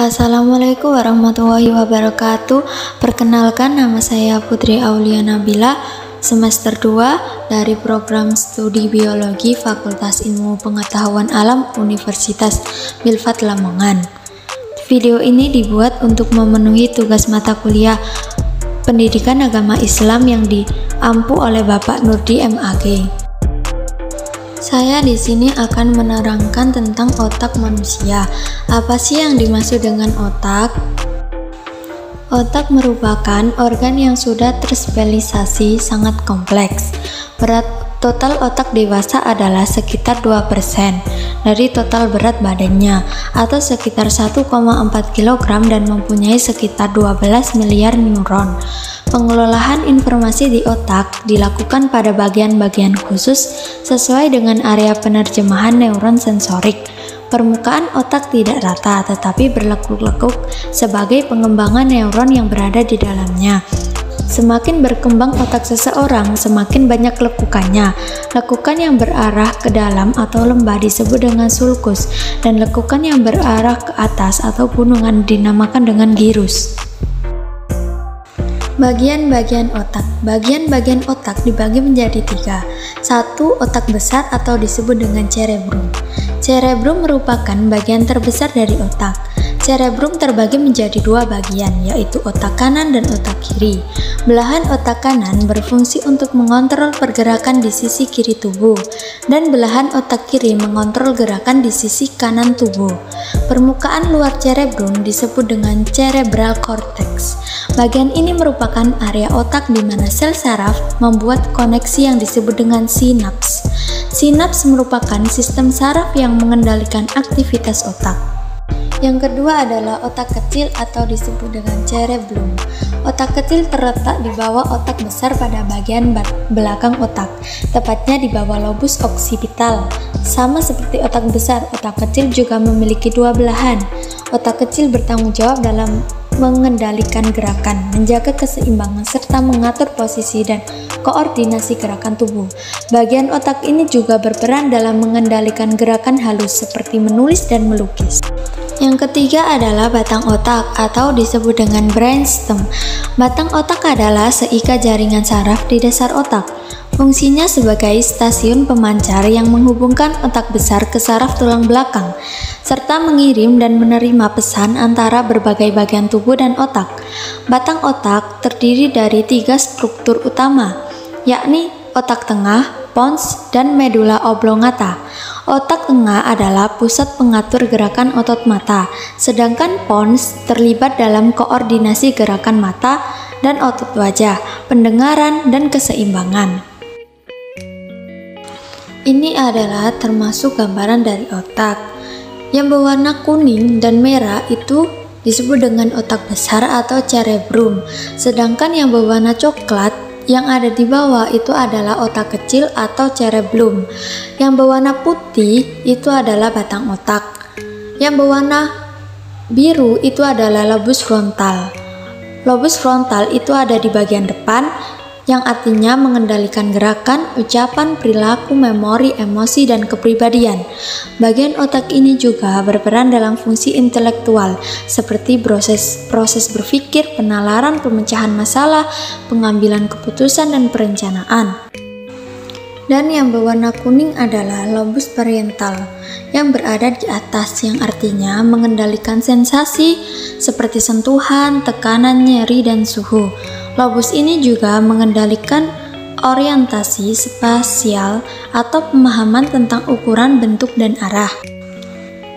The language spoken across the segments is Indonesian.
Assalamualaikum warahmatullahi wabarakatuh. Perkenalkan, nama saya Putri Aulia Nabila, semester 2 dari program studi biologi Fakultas Ilmu Pengetahuan Alam Universitas Milfat Lamongan. Video ini dibuat untuk memenuhi tugas mata kuliah Pendidikan Agama Islam yang diampu oleh Bapak Nurdi MAG. Saya di sini akan menerangkan tentang otak manusia. Apa sih yang dimaksud dengan otak? Otak merupakan organ yang sudah terspesialisasi sangat kompleks. Berat total otak dewasa adalah sekitar 2% dari total berat badannya, atau sekitar 1,4 kg dan mempunyai sekitar 12 miliar neuron. Pengelolaan informasi di otak dilakukan pada bagian-bagian khusus sesuai dengan area penerjemahan neuron sensorik. Permukaan otak tidak rata tetapi berlekuk-lekuk sebagai pengembangan neuron yang berada di dalamnya. Semakin berkembang otak seseorang, semakin banyak lekukannya. Lekukan yang berarah ke dalam atau lembah disebut dengan sulcus, dan lekukan yang berarah ke atas atau gunungan dinamakan dengan gyrus. Bagian-bagian otak. Bagian-bagian otak dibagi menjadi 3. 1. Otak besar atau disebut dengan cerebrum. Cerebrum merupakan bagian terbesar dari otak. Cerebrum terbagi menjadi 2 bagian, yaitu otak kanan dan otak kiri. Belahan otak kanan berfungsi untuk mengontrol pergerakan di sisi kiri tubuh, dan belahan otak kiri mengontrol gerakan di sisi kanan tubuh. Permukaan luar cerebrum disebut dengan cerebral cortex. Bagian ini merupakan area otak di mana sel saraf membuat koneksi yang disebut dengan sinaps. Sinaps merupakan sistem saraf yang mengendalikan aktivitas otak. Yang kedua adalah otak kecil atau disebut dengan cerebellum. Otak kecil terletak di bawah otak besar pada bagian belakang otak, tepatnya di bawah lobus occipital. Sama seperti otak besar, otak kecil juga memiliki 2 belahan. Otak kecil bertanggung jawab dalam mengendalikan gerakan, menjaga keseimbangan, serta mengatur posisi dan koordinasi gerakan tubuh. Bagian otak ini juga berperan dalam mengendalikan gerakan halus seperti menulis dan melukis. Yang ketiga adalah batang otak atau disebut dengan brainstem. Batang otak adalah seika jaringan saraf di dasar otak. Fungsinya sebagai stasiun pemancar yang menghubungkan otak besar ke saraf tulang belakang, serta mengirim dan menerima pesan antara berbagai bagian tubuh dan otak. Batang otak terdiri dari 3 struktur utama, yakni otak tengah, pons, dan medula oblongata. Otak tengah adalah pusat pengatur gerakan otot mata, sedangkan pons terlibat dalam koordinasi gerakan mata dan otot wajah, pendengaran, dan keseimbangan. Ini adalah termasuk gambaran dari otak. Yang berwarna kuning dan merah itu disebut dengan otak besar atau cerebrum, sedangkan yang berwarna coklat yang ada di bawah itu adalah otak kecil atau cerebellum. Yang berwarna putih itu adalah batang otak. Yang berwarna biru itu adalah lobus frontal. Lobus frontal itu ada di bagian depan, yang artinya mengendalikan gerakan, ucapan, perilaku, memori, emosi, dan kepribadian. Bagian otak ini juga berperan dalam fungsi intelektual, seperti proses berpikir, penalaran, pemecahan masalah, pengambilan keputusan, dan perencanaan. Dan yang berwarna kuning adalah lobus parietal, yang berada di atas, yang artinya mengendalikan sensasi seperti sentuhan, tekanan, nyeri, dan suhu. Lobus ini juga mengendalikan orientasi spasial atau pemahaman tentang ukuran, bentuk, dan arah.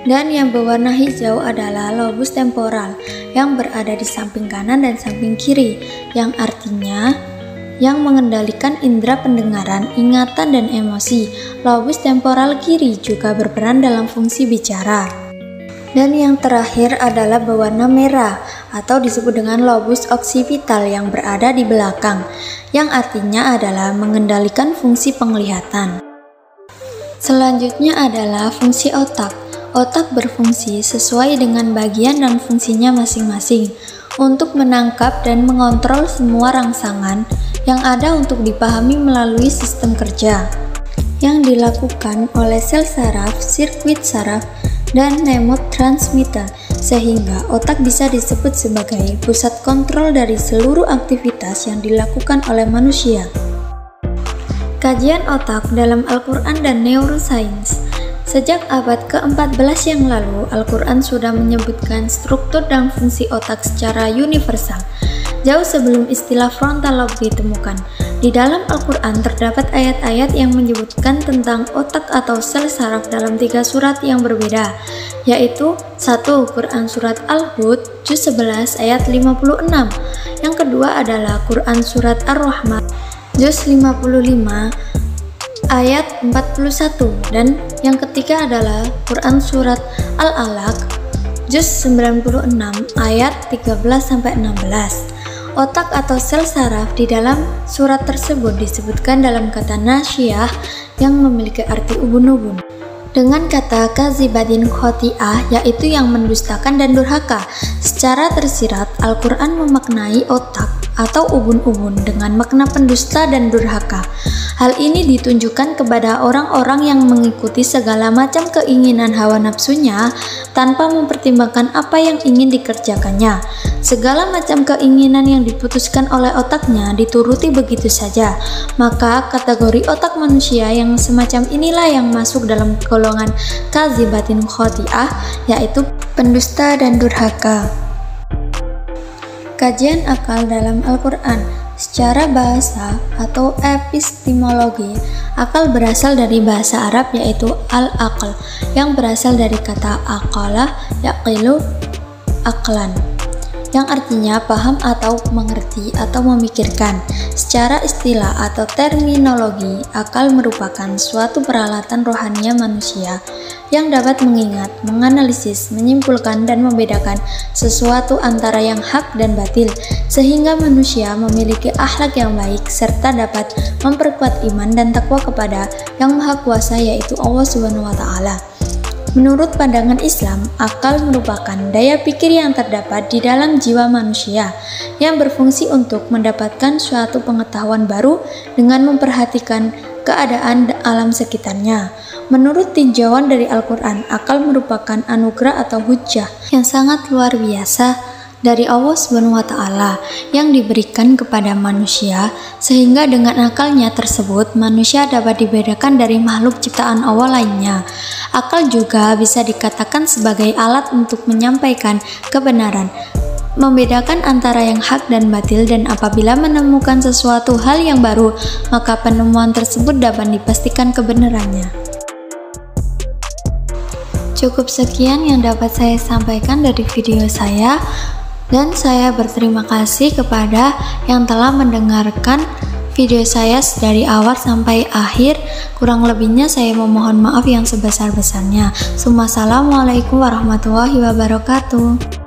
Dan yang berwarna hijau adalah lobus temporal yang berada di samping kanan dan samping kiri, yang artinya yang mengendalikan indera pendengaran, ingatan, dan emosi. Lobus temporal kiri juga berperan dalam fungsi bicara. Dan yang terakhir adalah berwarna merah atau disebut dengan lobus occipital yang berada di belakang, yang artinya adalah mengendalikan fungsi penglihatan. Selanjutnya adalah fungsi otak. Otak berfungsi sesuai dengan bagian dan fungsinya masing-masing untuk menangkap dan mengontrol semua rangsangan yang ada untuk dipahami melalui sistem kerja yang dilakukan oleh sel saraf, sirkuit saraf, dan neurotransmitter. sehingga otak bisa disebut sebagai pusat kontrol dari seluruh aktivitas yang dilakukan oleh manusia. Kajian otak dalam Al-Quran dan Neuroscience. Sejak abad ke-14 yang lalu, Al-Quran sudah menyebutkan struktur dan fungsi otak secara universal, jauh sebelum istilah frontal lobe ditemukan. Di dalam Al-Quran terdapat ayat-ayat yang menyebutkan tentang otak atau sel saraf dalam 3 surat yang berbeda, yaitu 1. Quran Surat Al-Hud, juz 11 ayat 56. Yang kedua adalah Quran Surat Ar-Rahman, juz 55 ayat 41, dan yang ketiga adalah Quran Surat Al-Alaq, juz 96 ayat 13-16. Otak atau sel saraf di dalam surat tersebut disebutkan dalam kata nasyiyah yang memiliki arti ubun-ubun, dengan kata kazibatin khoti'ah, yaitu yang mendustakan dan durhaka. Secara tersirat, Al-Quran memaknai otak atau ubun-ubun dengan makna pendusta dan durhaka. Hal ini ditunjukkan kepada orang-orang yang mengikuti segala macam keinginan hawa nafsunya tanpa mempertimbangkan apa yang ingin dikerjakannya. Segala macam keinginan yang diputuskan oleh otaknya dituruti begitu saja. Maka kategori otak manusia yang semacam inilah yang masuk dalam golongan kazibatin khoti'ah, yaitu pendusta dan durhaka. Kajian akal dalam Al-Quran. Secara bahasa atau epistemologi, akal berasal dari bahasa Arab yaitu al-aql, yang berasal dari kata aqala yaqilu aqlan, yang artinya paham atau mengerti atau memikirkan. Secara istilah atau terminologi, akal merupakan suatu peralatan rohania manusia yang dapat mengingat, menganalisis, menyimpulkan, dan membedakan sesuatu antara yang hak dan batil, sehingga manusia memiliki akhlak yang baik serta dapat memperkuat iman dan takwa kepada Yang Maha Kuasa, yaitu Allah Subhanahu wa Ta'ala. Menurut pandangan Islam, akal merupakan daya pikir yang terdapat di dalam jiwa manusia yang berfungsi untuk mendapatkan suatu pengetahuan baru dengan memperhatikan keadaan alam sekitarnya. Menurut tinjauan dari Al-Quran, akal merupakan anugerah atau hujjah yang sangat luar biasa dari Allah Subhanahu wa Ta'ala yang diberikan kepada manusia, sehingga dengan akalnya tersebut manusia dapat dibedakan dari makhluk ciptaan Allah lainnya. Akal juga bisa dikatakan sebagai alat untuk menyampaikan kebenaran, membedakan antara yang hak dan batil, dan apabila menemukan sesuatu hal yang baru, maka penemuan tersebut dapat dipastikan kebenarannya. Cukup sekian yang dapat saya sampaikan dari video saya. Dan saya berterima kasih kepada yang telah mendengarkan video saya dari awal sampai akhir. Kurang lebihnya saya memohon maaf yang sebesar-besarnya. Assalamualaikum warahmatullahi wabarakatuh.